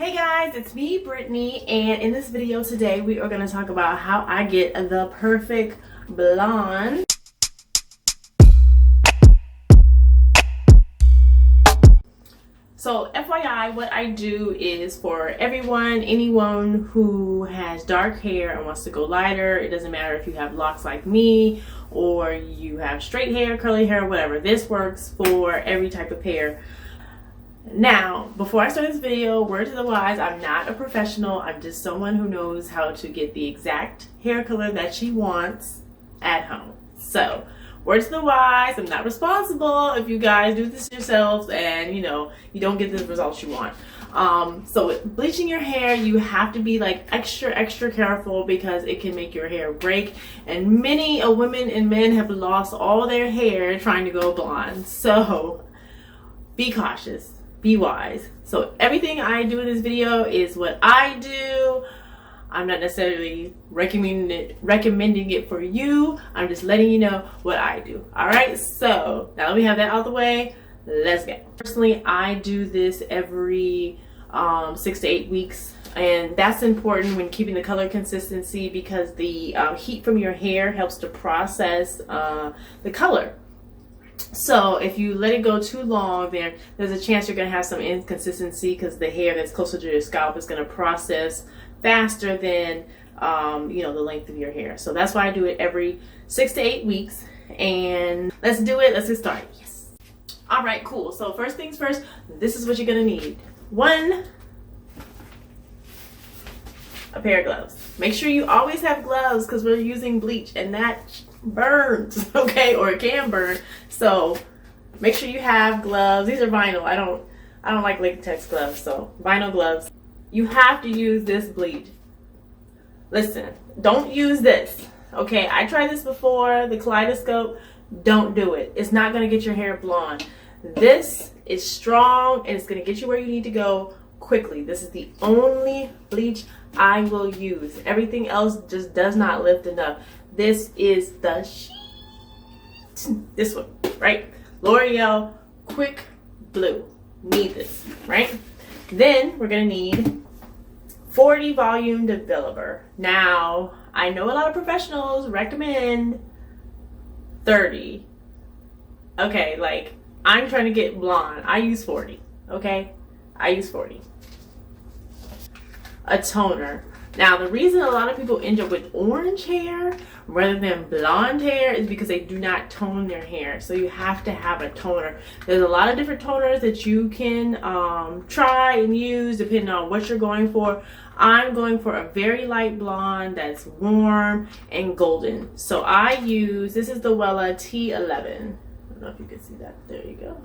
Hey guys, it's me, Brittany, and in this video today we are going to talk about how I get the perfect blonde. So FYI, what I do is for anyone who has dark hair and wants to go lighter. It doesn't matter if you have locks like me or you have straight hair, curly hair, whatever. This works for every type of hair. Now, before I start this video, word to the wise, I'm not a professional. I'm just someone who knows how to get the exact hair color that she wants at home. So, word to the wise, I'm not responsible if you guys do this yourselves and, you don't get the results you want. So with bleaching your hair, you have to be like extra careful because it can make your hair break. And many women and men have lost all their hair trying to go blonde. So, be cautious. Be wise. So everything I do in this video is what I do. I'm not necessarily recommending it for you. I'm just letting you know what I do. Alright, so now that we have that out of the way, let's go. Personally, I do this every 6 to 8 weeks. And that's important when keeping the color consistency because the heat from your hair helps to process the color. So if you let it go too long, then there's a chance you're going to have some inconsistency because the hair that's closer to your scalp is going to process faster than the length of your hair. So that's why I do it every 6 to 8 weeks. And let's do it. Let's get started. Yes. All right, cool. So first things first, this is what you're going to need. A pair of gloves. Make sure you always have gloves because we're using bleach and that burns, okay, or it can burn. So make sure you have gloves. These are vinyl. I don't like latex gloves, so vinyl gloves. You have to use this bleach. Listen, don't use this, okay? I tried this before, the kaleidoscope. Don't do it. It's not going to get your hair blonde. This is strong and it's going to get you where you need to go quickly. This is the only bleach I will use. Everything else just does not lift enough. This is the this one, right? L'Oreal Quick Blue. Need this, right? Then we're gonna need 40 volume developer. Now, I know a lot of professionals recommend 30. Okay, like I'm trying to get blonde. I use 40, okay? I use 40. A toner. Now, the reason a lot of people end up with orange hair rather than blonde hair is because they do not tone their hair. So you have to have a toner. There's a lot of different toners that you can try and use depending on what you're going for. I'm going for a very light blonde that's warm and golden. So I use, this is the Wella T11. I don't know if you can see that. There you go.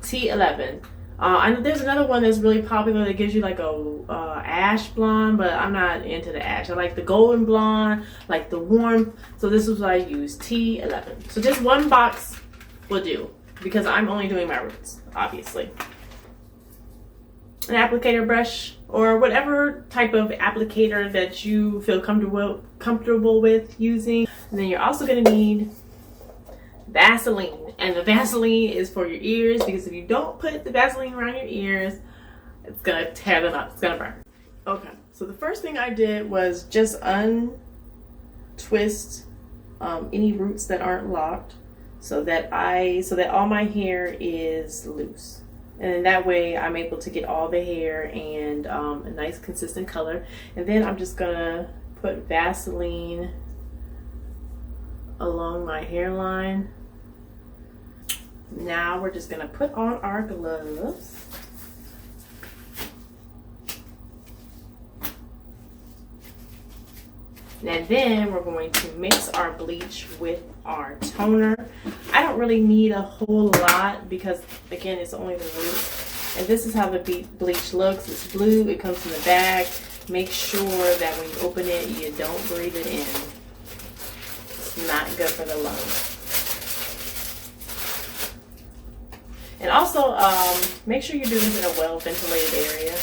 T11. I know there's another one that's really popular that gives you like a ash blonde, but I'm not into the ash. I like the golden blonde, like the warm. So this is what I use, T11. So just one box will do because I'm only doing my roots, obviously. An applicator brush or whatever type of applicator that you feel comfortable with using. And then you're also going to need Vaseline. And the Vaseline is for your ears because if you don't put the Vaseline around your ears, it's gonna tear them up. It's gonna burn. Okay, so the first thing I did was just untwist any roots that aren't locked so that all my hair is loose. And that way I'm able to get all the hair and a nice consistent color. And then I'm just gonna put Vaseline along my hairline. Now we're just going to put on our gloves. And then we're going to mix our bleach with our toner. I don't really need a whole lot because, again, it's only the roots. And this is how the bleach looks. It's blue. It comes in the bag. Make sure that when you open it, you don't breathe it in. It's not good for the lungs. And also, make sure you do this in a well-ventilated area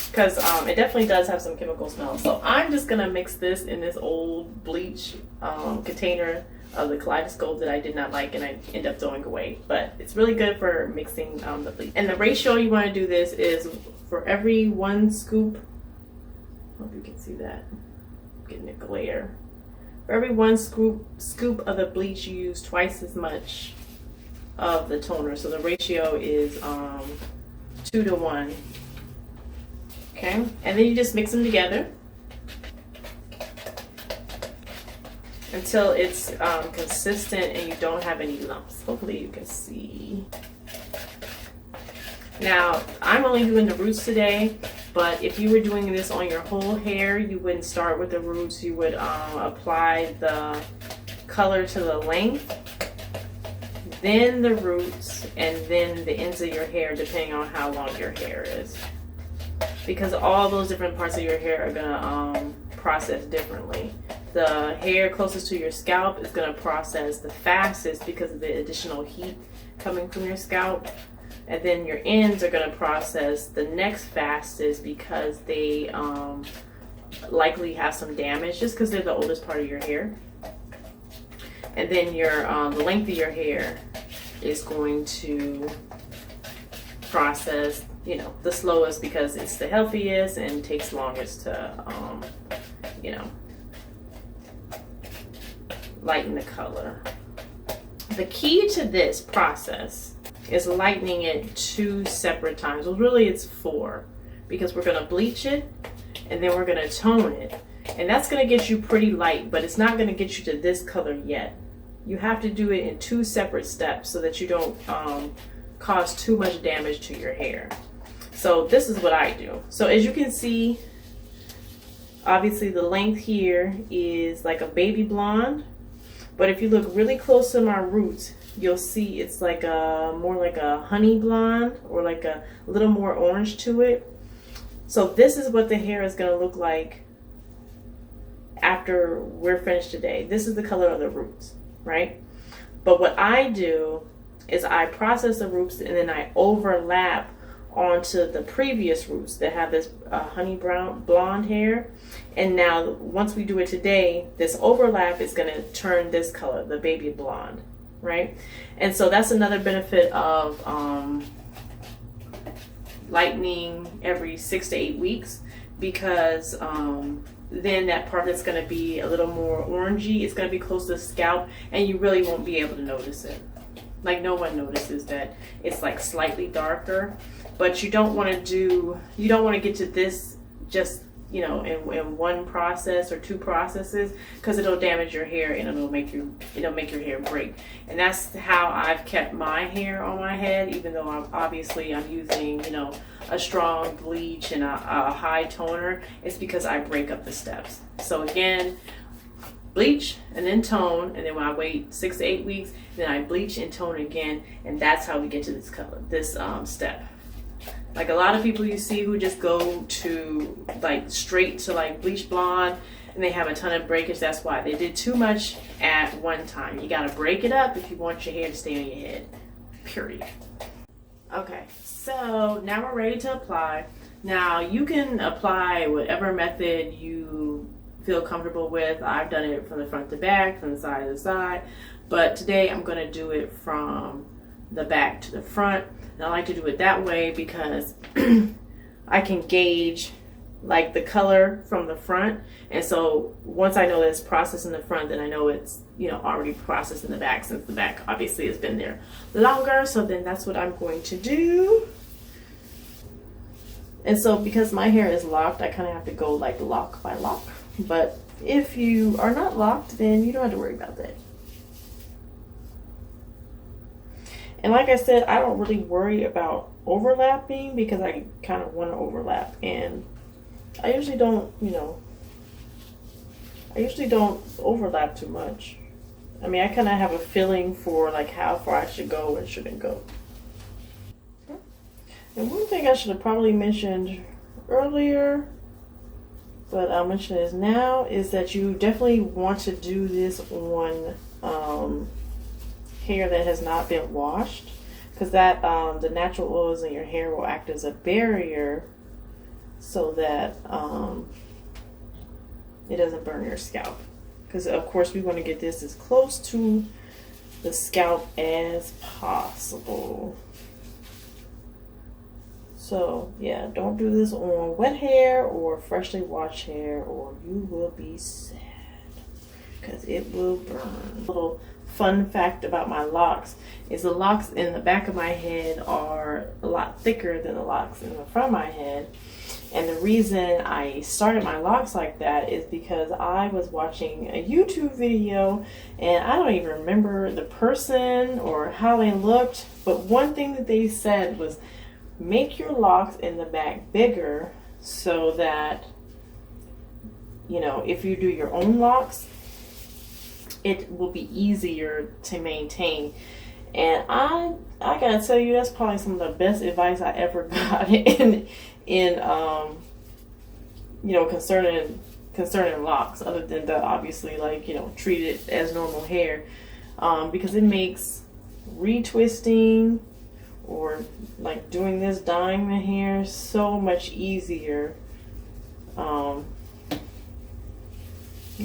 because it definitely does have some chemical smell. So I'm just going to mix this in this old bleach container of the Kaleidoscope that I did not like and I end up throwing away. But it's really good for mixing the bleach. And the ratio you want to do this is for every 1 scoop. Hope you can see that. I'm getting a glare. For every 1 scoop of the bleach, you use twice as much of the toner. So the ratio is 2 to 1. Okay, and then you just mix them together until it's consistent and you don't have any lumps. Hopefully you can see. Now, I'm only doing the roots today, but if you were doing this on your whole hair, you wouldn't start with the roots. You would apply the color to the length, then the roots, and then the ends of your hair, depending on how long your hair is. Because all those different parts of your hair are gonna process differently. The hair closest to your scalp is gonna process the fastest because of the additional heat coming from your scalp. And then your ends are gonna process the next fastest because they likely have some damage just because they're the oldest part of your hair. And then your the length of your hair is going to process, you know, the slowest because it's the healthiest and takes longest to, you know, lighten the color. The key to this process is lightening it 2 separate times. Well, really it's 4, because we're gonna bleach it and then we're gonna tone it. And that's gonna get you pretty light, but it's not gonna get you to this color yet. You have to do it in 2 separate steps so that you don't cause too much damage to your hair. So this is what I do. So as you can see, obviously the length here is like a baby blonde, but if you look really close to my roots, you'll see it's like a more like a honey blonde, or like a little more orange to it. So this is what the hair is going to look like after we're finished today. This is the color of the roots, right? But what I do is I process the roots and then I overlap onto the previous roots that have this honey brown blonde hair. And now once we do it today, this overlap is going to turn this color, the baby blonde, right? And so that's another benefit of lightening every 6 to 8 weeks, because then that part that's going to be a little more orangey, it's going to be close to the scalp and you really won't be able to notice it. Like no one notices that it's like slightly darker, but you don't want to get to this just, you know, in 1 process or 2 processes, because it'll damage your hair and it'll make your hair break. And that's how I've kept my hair on my head, even though I'm using, you know, a strong bleach and a high toner. It's because I break up the steps. So again, bleach and then tone, and then when I wait 6 to 8 weeks, then I bleach and tone again, and that's how we get to this color, this step. Like a lot of people you see who just go to like straight to like bleach blonde and they have a ton of breakage. That's why they did too much at one time. You got to break it up if you want your hair to stay on your head, period. Okay, so now we're ready to apply. Now you can apply whatever method you feel comfortable with. I've done it from the front to back, from the side to side, but today I'm going to do it from the back to the front. And I like to do it that way because I can gauge like the color from the front, and so once I know that it's processed in the front, then I know it's, you know, already processed in the back, since the back obviously has been there longer. So then that's what I'm going to do. And so because my hair is locked, I kind of have to go like lock by lock. But if you are not locked, then you don't have to worry about that. And like I said, I don't really worry about overlapping because I kind of want to overlap. And I usually don't, you know, overlap too much. I mean, I kind of have a feeling for like how far I should go and shouldn't go. And one thing I should have probably mentioned earlier, but I'll mention this now, is that you definitely want to do this on hair that has not been washed, because that the natural oils in your hair will act as a barrier so that it doesn't burn your scalp. because of course we want to get this as close to the scalp as possible. So yeah, don't do this on wet hair or freshly washed hair, or you will be sad because it will burn. Little fun fact about my locks is the locks in the back of my head are a lot thicker than the locks in the front of my head. And the reason I started my locks like that is because I was watching a YouTube video, and I don't even remember the person or how they looked, but one thing that they said was make your locks in the back bigger so that, you know, if you do your own locks, it will be easier to maintain. And I gotta tell you, that's probably some of the best advice I ever got in you know, concerning locks, other than the obviously, like, you know, treat it as normal hair, because it makes retwisting or like doing this, dyeing the hair, so much easier,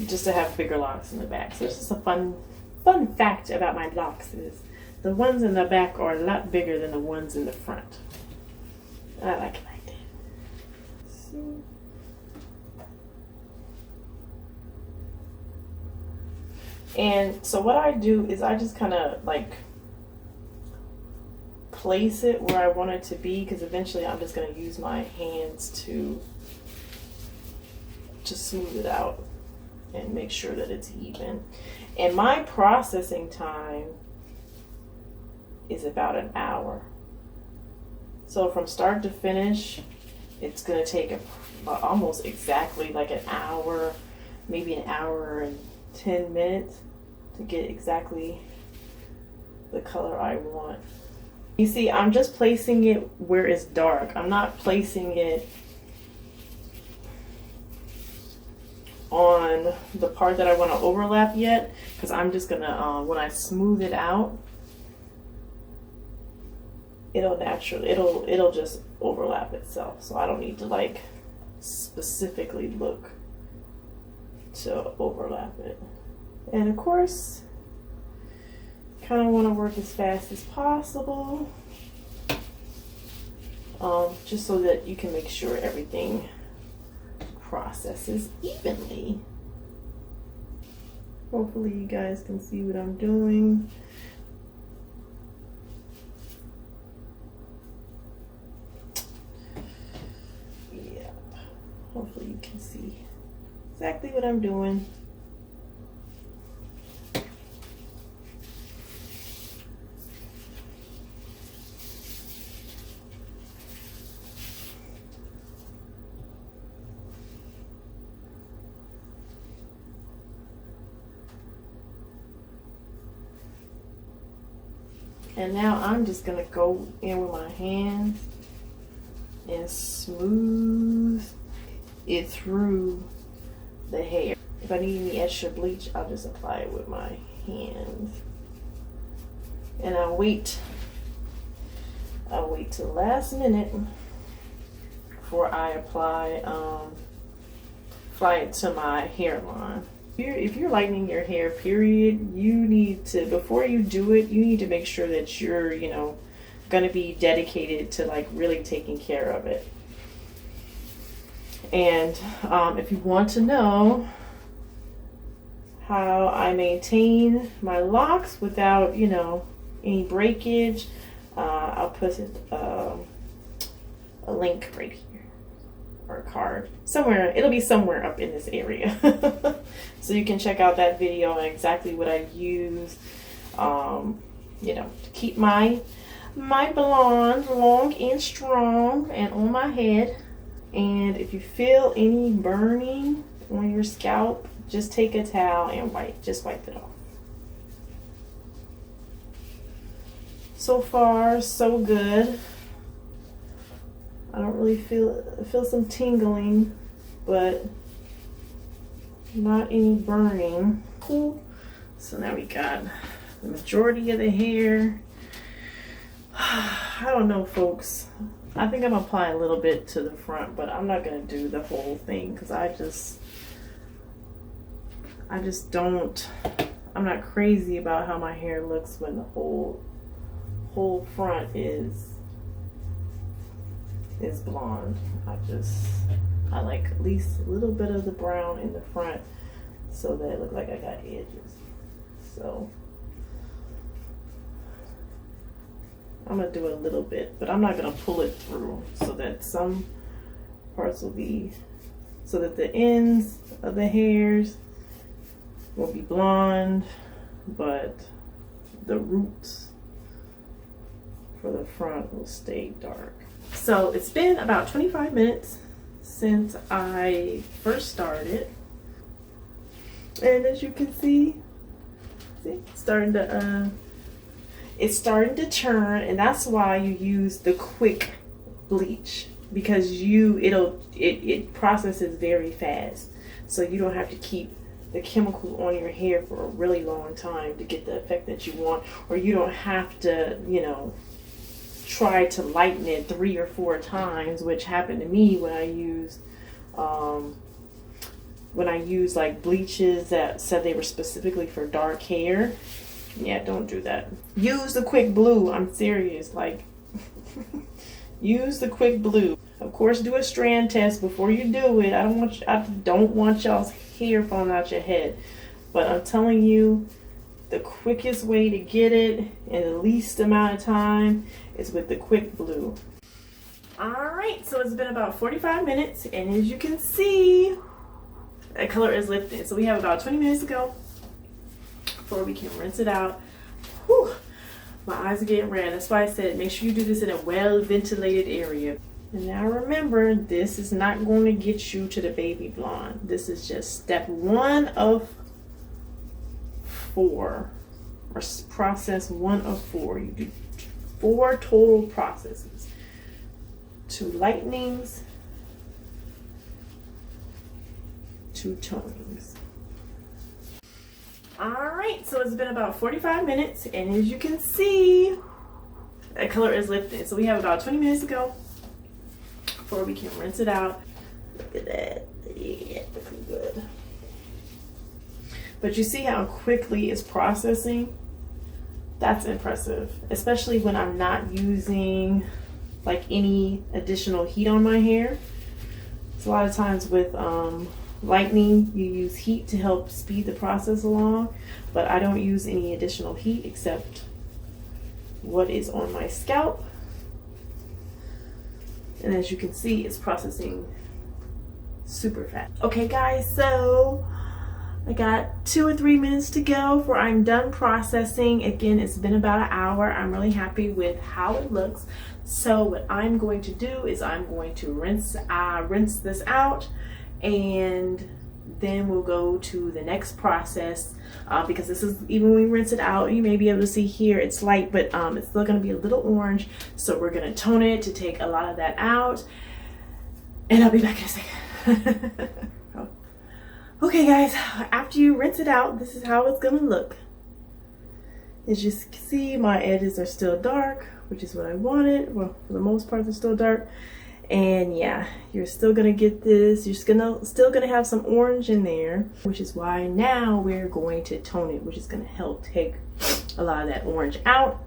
just to have bigger locks in the back. So it's just a fun fact about my locks is the ones in the back are a lot bigger than the ones in the front. I like it like that. See? And so what I do is I just kind of like place it where I want it to be, because eventually I'm just going to use my hands to smooth it out and make sure that it's even. And my processing time is about an hour. So from start to finish, it's going to take almost exactly like an hour, maybe an hour and 10 minutes to get exactly the color I want. You see, I'm just placing it where it's dark. I'm not placing it on the part that I want to overlap yet, because I'm just gonna when I smooth it out, it'll just overlap itself. So I don't need to like specifically look to overlap it. And of course, kind of want to work as fast as possible, just so that you can make sure everything processes evenly. Hopefully you guys can see what I'm doing. Yeah, hopefully you can see exactly what I'm doing. And now I'm just gonna go in with my hands and smooth it through the hair. If I need any extra bleach, I'll just apply it with my hands. And I'll wait till the last minute before I apply it to my hairline. If you're lightening your hair, period, you need to, before you do it, you need to make sure that you're, you know, gonna be dedicated to like really taking care of it. And if you want to know how I maintain my locks without, you know, any breakage, I'll put a link right here, or a card somewhere. It'll be somewhere up in this area. So you can check out that video and exactly what I use, you know, to keep my blonde long and strong and on my head. And if you feel any burning on your scalp, just take a towel and wipe it off. So far, so good. I don't really feel some tingling, but not any burning. Cool. So now we got the majority of the hair. I don't know, folks. I think I'm gonna apply a little bit to the front, but I'm not gonna do the whole thing because I just don't, I'm not crazy about how my hair looks when the whole front is blonde. I like at least a little bit of the brown in the front so that it looks like I got edges. So I'm gonna do a little bit, but I'm not gonna pull it through, so that some parts will be, so that the ends of the hairs will be blonde, but the roots for the front will stay dark. So it's been about 25 minutes since I first started, and as you can see it's starting to turn, and that's why you use the quick bleach, because it processes very fast, so you don't have to keep the chemical on your hair for a really long time to get the effect that you want, or you don't have to, you know, try to lighten it 3 or 4 times, which happened to me when I used like bleaches that said they were specifically for dark hair. Yeah, don't do that. Use the quick blue. I'm serious. Like, use the quick blue. Of course, do a strand test before you do it. I don't want y'all's hair falling out your head. But I'm telling you, the quickest way to get it in the least amount of time is with the quick blue. Alright, so it's been about 45 minutes, and as you can see, the color is lifting. So we have about 20 minutes to go before we can rinse it out. Whew, my eyes are getting red. That's why I said make sure you do this in a well-ventilated area. And now remember, this is not going to get you to the baby blonde. This is just step 1 of 4, or process 1 of 4. You do 4 total processes: 2 lightenings, 2 tonings. Alright, so it's been about 45 minutes, and as you can see, the color is lifting. So we have about 20 minutes to go before we can rinse it out. Look at that. Yeah, looking good. But you see how quickly it's processing? That's impressive, especially when I'm not using like any additional heat on my hair. So a lot of times with lightening, you use heat to help speed the process along, but I don't use any additional heat except what is on my scalp. And as you can see, it's processing super fast. Okay guys, so I got 2 or 3 minutes to go before I'm done processing. Again, it's been about an hour. I'm really happy with how it looks. So what I'm going to do is I'm going to rinse this out, and then we'll go to the next process, because this is, even when we rinse it out, you may be able to see here it's light, but it's still going to be a little orange, so we're going to tone it to take a lot of that out, and I'll be back in a second. Okay guys, after you rinse it out, this is how it's going to look. As you can see, my edges are still dark, which is what I wanted. Well, for the most part, they're still dark. And yeah, you're still gonna get this. You're still gonna have some orange in there, which is why now we're going to tone it, which is gonna help take a lot of that orange out.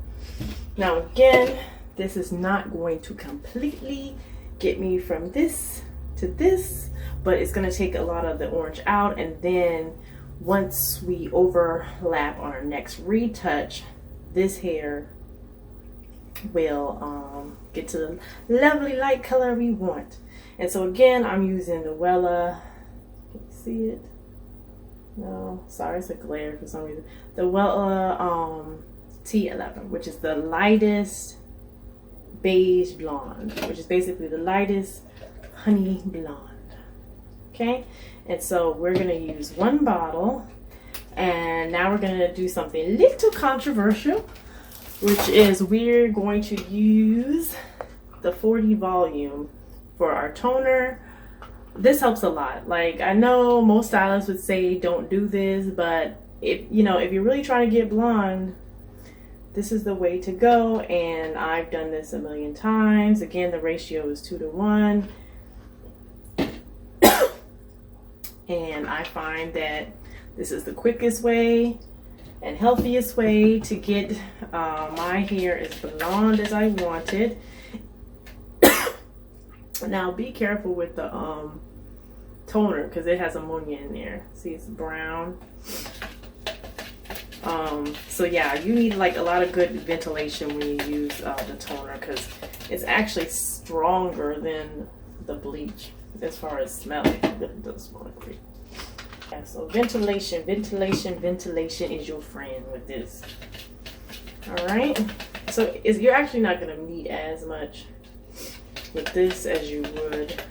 Now again, this is not going to completely get me from this to this, but it's gonna take a lot of the orange out, and then once we overlap on our next retouch, this hair will get to the lovely light color we want. And so again, I'm using the Wella, can you see it? No, sorry, it's a glare for some reason. The Wella T11, which is the lightest beige blonde, which is basically the lightest honey blonde. Okay, and so we're gonna use 1 bottle, and now we're gonna do something a little controversial, which is we're going to use the 40 volume for our toner. This helps a lot. Like, I know most stylists would say don't do this, but if you're really trying to get blonde, this is the way to go. And I've done this a million times. Again, the ratio is 2 to 1. And I find that This is the quickest way and healthiest way to get my hair as blonde as I want it. Now be careful with the toner because it has ammonia in there. See, it's brown. So yeah, you need like a lot of good ventilation when you use the toner because it's actually stronger than the bleach as far as smelling. It doesn't smell great. Yeah, so ventilation is your friend with this. All right. So you're actually not going to need as much with this as you would.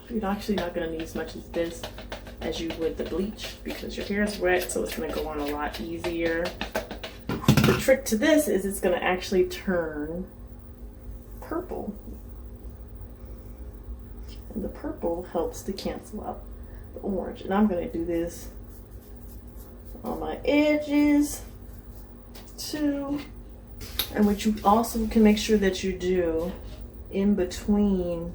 You're actually not going to need as much as this as you would the bleach because your hair is wet, so it's going to go on a lot easier. The trick to this is it's going to actually turn purple. And the purple helps to cancel out the orange. And I'm going to do this on my edges too. And what you also can make sure that you do in between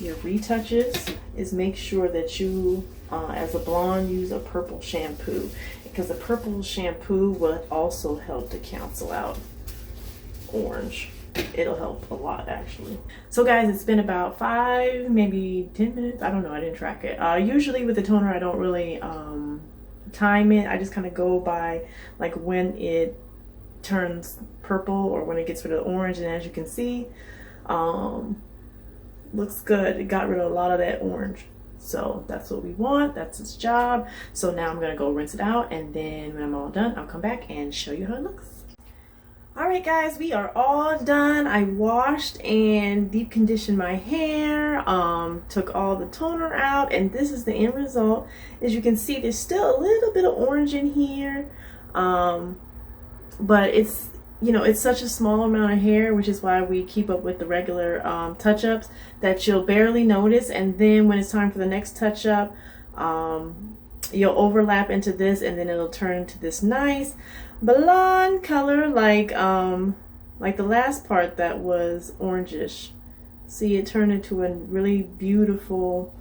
your retouches is make sure that you, as a blonde, use a purple shampoo because the purple shampoo will also help to cancel out orange. It'll help a lot actually. So guys, it's been about 5, maybe 10 minutes. I don't know, I didn't track it. Usually with the toner, I don't really time it. I just kind of go by like when it turns purple or when it gets rid of the orange. And as you can see, looks good. It got rid of a lot of that orange. So that's what we want. That's its job. So now I'm gonna go rinse it out, and then when I'm all done, I'll come back and show you how it looks. All right guys, we are all done. I washed and deep conditioned my hair, took all the toner out, and this is the end result. As you can see, there's still a little bit of orange in here, but it's, you know, it's such a small amount of hair, which is why we keep up with the regular touch-ups, that you'll barely notice. And then when it's time for the next touch-up, you'll overlap into this, and then it'll turn to this nice blonde color, like the last part that was orangish. See, it turned into a really beautiful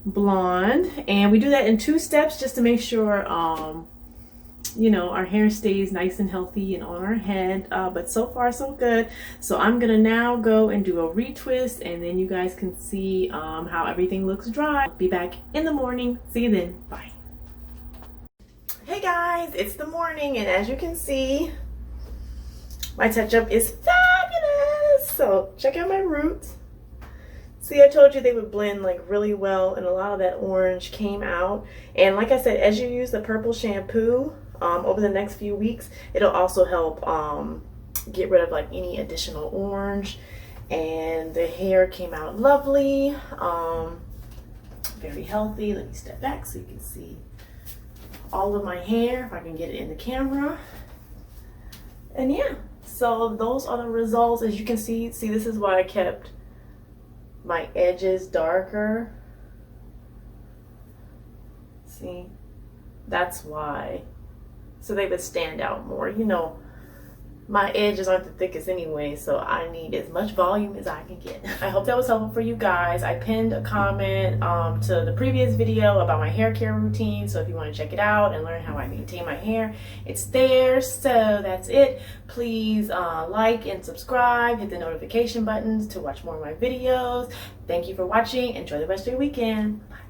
blonde. And we do that in 2 steps just to make sure you know, our hair stays nice and healthy and on our head. But so far so good. So I'm gonna now go and do a retwist, and then you guys can see how everything looks dry. I'll be back in the morning. See you then. Bye. Hey guys, it's the morning, and as you can see, my touch-up is fabulous. So check out my roots. See, I told you they would blend like really well, and a lot of that orange came out. And like I said, as you use the purple shampoo over the next few weeks, it'll also help get rid of like any additional orange. And the hair came out lovely, very healthy. Let me step back so you can see all of my hair, if I can get it in the camera. And yeah, so those are the results. As you can see, this is why I kept my edges darker. See, that's why. So they would stand out more. You know, my edges aren't the thickest anyway, so I need as much volume as I can get. I hope that was helpful for you guys. I pinned a comment to the previous video about my hair care routine, so if you want to check it out and learn how I maintain my hair, it's there. So that's it. Please like and subscribe, hit the notification buttons to watch more of my videos. Thank you for watching. Enjoy the rest of your weekend. Bye.